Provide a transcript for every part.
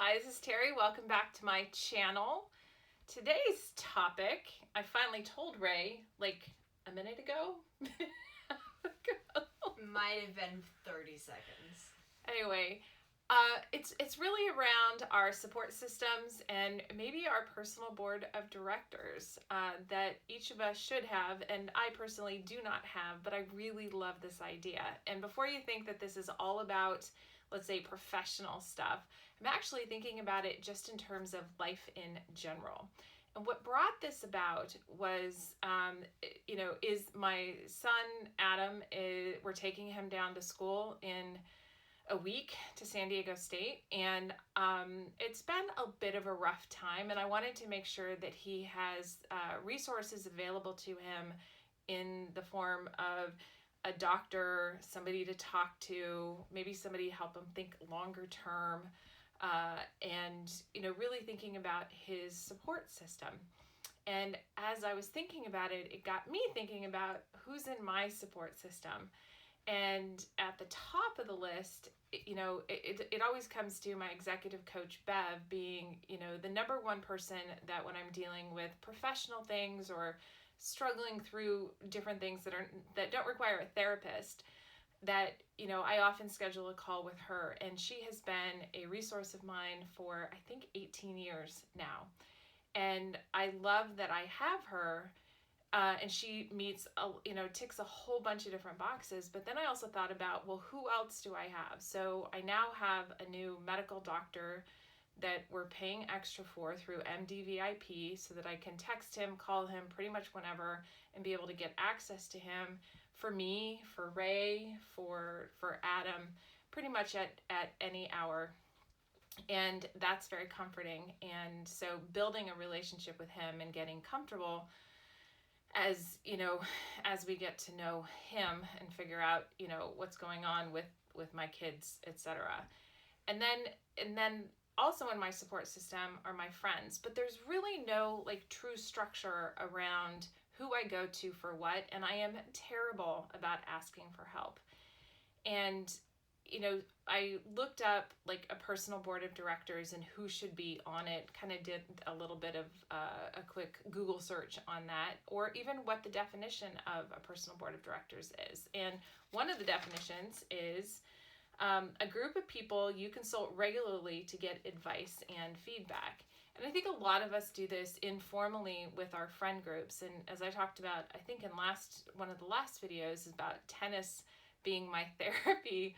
Hi, this is Terry. Welcome back to my channel. Today's topic, I finally told Ray like a minute ago. Might have been 30 seconds. Anyway, it's really around our support systems and maybe our personal board of directors that each of us should have, and I personally do not have, but I really love this idea. And before you think that this is all about, let's say, professional stuff, I'm actually thinking about it just in terms of life in general. And what brought this about was, is my son Adam. We're taking him down to school in a week to San Diego State, and it's been a bit of a rough time, and I wanted to make sure that he has resources available to him in the form of a doctor, somebody to talk to, maybe somebody to help him think longer term, and really thinking about his support system. And as I was thinking about it, it got me thinking about who's in my support system. And at the top of the list, it always comes to my executive coach, Bev, being, the number one person that when I'm dealing with professional things or struggling through different things that don't require a therapist, that, I often schedule a call with her. And she has been a resource of mine for, I think, 18 years now. And I love that I have her. And she ticks a whole bunch of different boxes. But then I also thought about, well, who else do I have? So I now have a new medical doctor that we're paying extra for through MDVIP so that I can text him, call him pretty much whenever and be able to get access to him for me, for Ray, for Adam, pretty much at any hour. And that's very comforting. And so building a relationship with him and getting comfortable as we get to know him and figure out what's going on with my kids, etc. And then also in my support system are my friends, but there's really no true structure around who I go to for what, and I am terrible about asking for help. And I looked up a personal board of directors and who should be on it, kind of did a little bit of a quick Google search on that, or even what the definition of a personal board of directors is. And one of the definitions is a group of people you consult regularly to get advice and feedback. And I think a lot of us do this informally with our friend groups. And as I talked about, I think in one of the last videos, is about tennis being my therapy.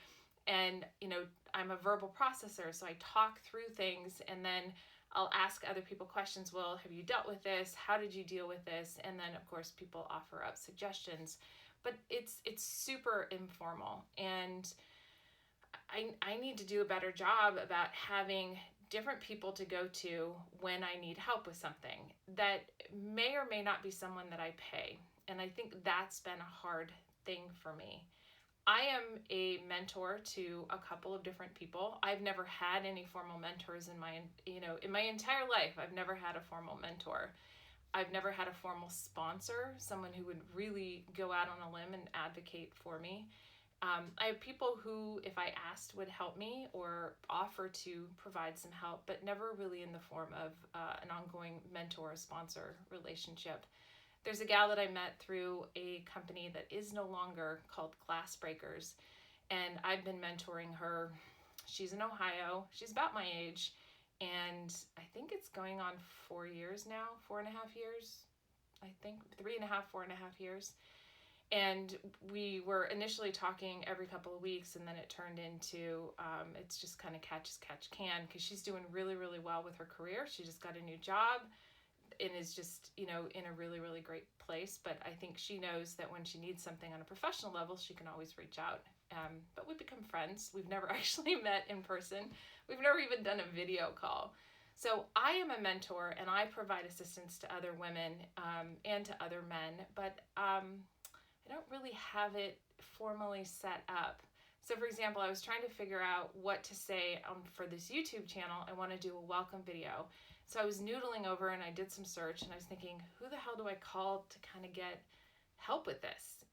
And, I'm a verbal processor, so I talk through things and then I'll ask other people questions. Well, have you dealt with this? How did you deal with this? And then, of course, people offer up suggestions. But it's super informal. And I need to do a better job about having different people to go to when I need help with something that may or may not be someone that I pay. And I think that's been a hard thing for me. I am a mentor to a couple of different people. I've never had any formal mentors in my entire life. I've never had a formal mentor. I've never had a formal sponsor, someone who would really go out on a limb and advocate for me. I have people who, if I asked, would help me or offer to provide some help, but never really in the form of an ongoing mentor-sponsor relationship. There's a gal that I met through a company that is no longer called Glass Breakers, and I've been mentoring her. She's in Ohio. She's about my age, and I think it's going on 4 years now, 4.5 years, I think, 3.5, 4.5 years. And we were initially talking every couple of weeks, and then it turned into, it's just kind of catch as catch can, because she's doing really, really well with her career. She just got a new job and is just, in a really, really great place. But I think she knows that when she needs something on a professional level, she can always reach out. But we've become friends. We've never actually met in person. We've never even done a video call. So I am a mentor, and I provide assistance to other women and to other men, but I don't really have it formally set up. So for example, I was trying to figure out what to say for this YouTube channel. I want to do a welcome video. So I was noodling over and I did some search, and I was thinking, who the hell do I call to kind of get help with this?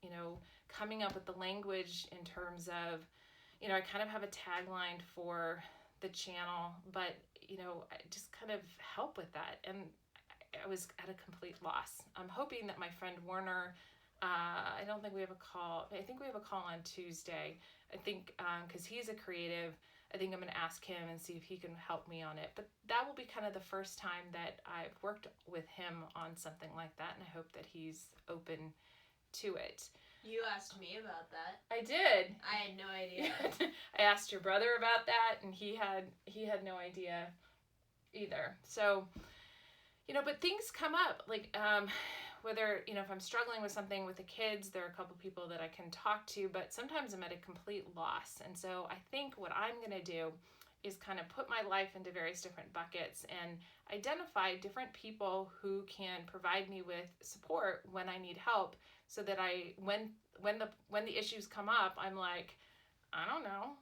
Coming up with the language in terms of, I kind of have a tagline for the channel, but, just kind of help with that. And I was at a complete loss. I'm hoping that my friend Warner, I don't think we have a call. I think we have a call on Tuesday. I think because he's a creative, I think I'm going to ask him and see if he can help me on it. But that will be kind of the first time that I've worked with him on something like that, and I hope that he's open to it. You asked me about that. I did. I had no idea. I asked your brother about that, and he had no idea either. So, but things come up, like whether, if I'm struggling with something with the kids, there are a couple people that I can talk to, but sometimes I'm at a complete loss. And so I think what I'm going to do is kind of put my life into various different buckets and identify different people who can provide me with support when I need help, so that when the issues come up, I'm like, I don't know.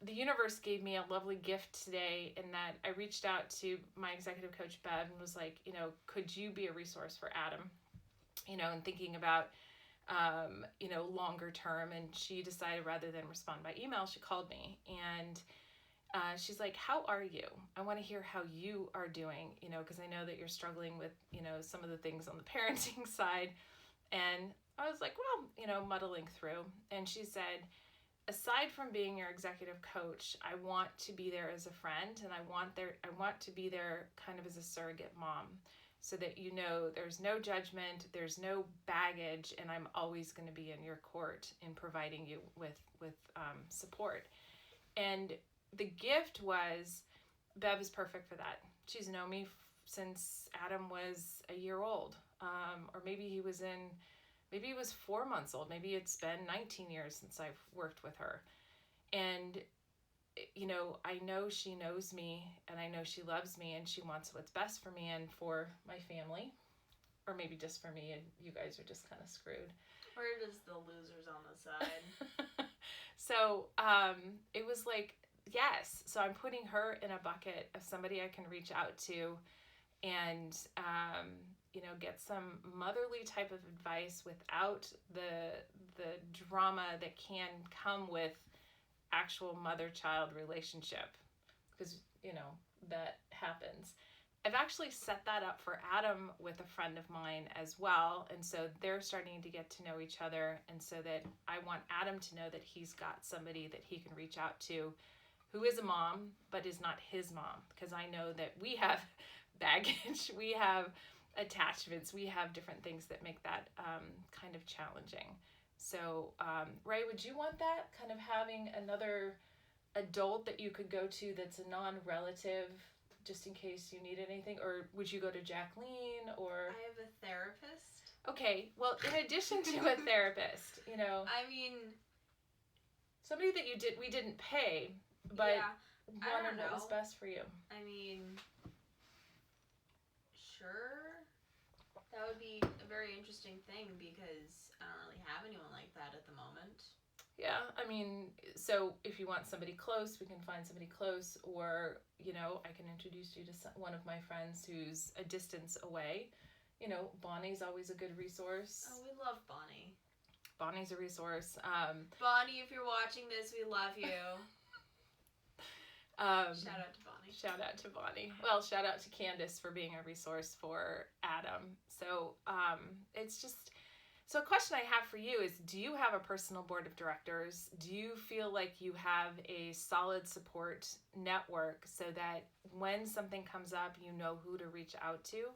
The universe gave me a lovely gift today in that I reached out to my executive coach, Bev, and was like, could you be a resource for Adam? And thinking about, longer term. And she decided rather than respond by email, she called me and she's like, how are you? I want to hear how you are doing, because I know that you're struggling with, some of the things on the parenting side. And I was like, well, muddling through. And she said, aside from being your executive coach, I want to be there as a friend, and I want to be there kind of as a surrogate mom, so that there's no judgment, there's no baggage, and I'm always going to be in your court in providing you with support. And the gift was, Bev is perfect for that. She's known me since Adam was a year old, or maybe he was 4 months old. Maybe it's been 19 years since I've worked with her. And, I know she knows me, and I know she loves me, and she wants what's best for me and for my family. Or maybe just for me, and you guys are just kind of screwed. Or just the losers on the side. So it was like, yes. So I'm putting her in a bucket of somebody I can reach out to and, get some motherly type of advice without the drama that can come with actual mother-child relationship, because, that happens. I've actually set that up for Adam with a friend of mine as well, and so they're starting to get to know each other, and so that I want Adam to know that he's got somebody that he can reach out to who is a mom, but is not his mom, because I know that we have baggage, we have attachments, we have different things that make that kind of challenging. So, Ray, would you want that, kind of having another adult that you could go to that's a non-relative, just in case you need anything? Or would you go to Jacqueline, or? I have a therapist. Okay, well, in addition to a therapist, I mean, somebody that we didn't pay, but yeah, what was best for you. I mean, sure. That would be a very interesting thing, because I don't really have anyone like that at the moment. Yeah, I mean, so if you want somebody close, we can find somebody close, or, I can introduce you to one of my friends who's a distance away. Bonnie's always a good resource. Oh, we love Bonnie. Bonnie's a resource. Bonnie, if you're watching this, we love you. Shout out to Bonnie. Shout out to Bonnie. Well, shout out to Candace for being a resource for Adam. So it's just, so a question I have for you is, do you have a personal board of directors? Do you feel like you have a solid support network so that when something comes up, you know who to reach out to?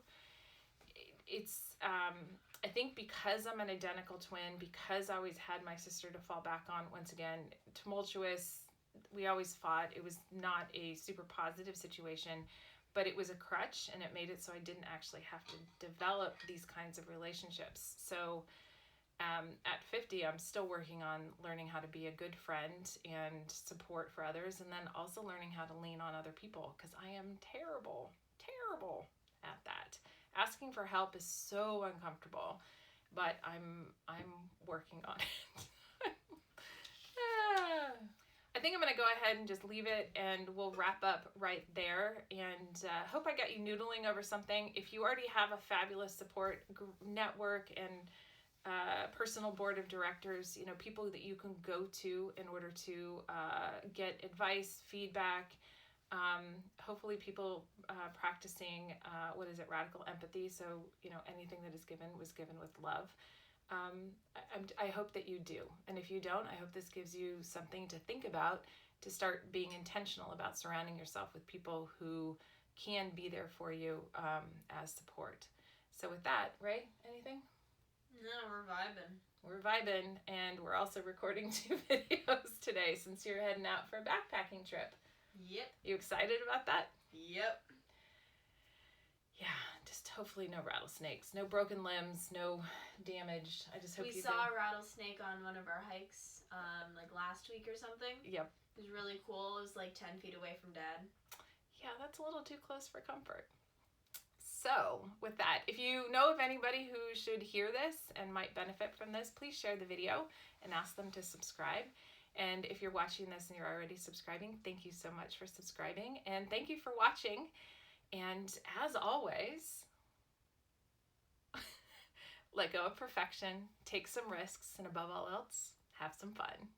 It's, I think because I'm an identical twin, because I always had my sister to fall back on, once again, tumultuous, we always fought. It was not a super positive situation, but it was a crutch, and it made it so I didn't actually have to develop these kinds of relationships. So at 50, I'm still working on learning how to be a good friend and support for others, and then also learning how to lean on other people, because I am terrible at that. Asking for help is so uncomfortable, but I'm working on it. I think I'm going to go ahead and just leave it, and we'll wrap up right there. And hope I got you noodling over something. If you already have a fabulous support network and personal board of directors, people that you can go to in order to get advice, feedback, hopefully people practicing, radical empathy. So, anything that is given was given with love. I hope that you do. And if you don't, I hope this gives you something to think about, to start being intentional about surrounding yourself with people who can be there for you as support. So with that, Ray, anything? No, we're vibing. We're vibing, and we're also recording 2 videos today since you're heading out for a backpacking trip. Yep. You excited about that? Yep. Yeah, just hopefully no rattlesnakes, no broken limbs, no damage. I just hope we saw a rattlesnake on one of our hikes, like last week or something. Yep. It was really cool. It was like 10 feet away from Dad. Yeah, that's a little too close for comfort. So, with that, if you know of anybody who should hear this and might benefit from this, please share the video and ask them to subscribe. And if you're watching this and you're already subscribing, thank you so much for subscribing. And thank you for watching. And as always, let go of perfection, take some risks, and above all else, have some fun.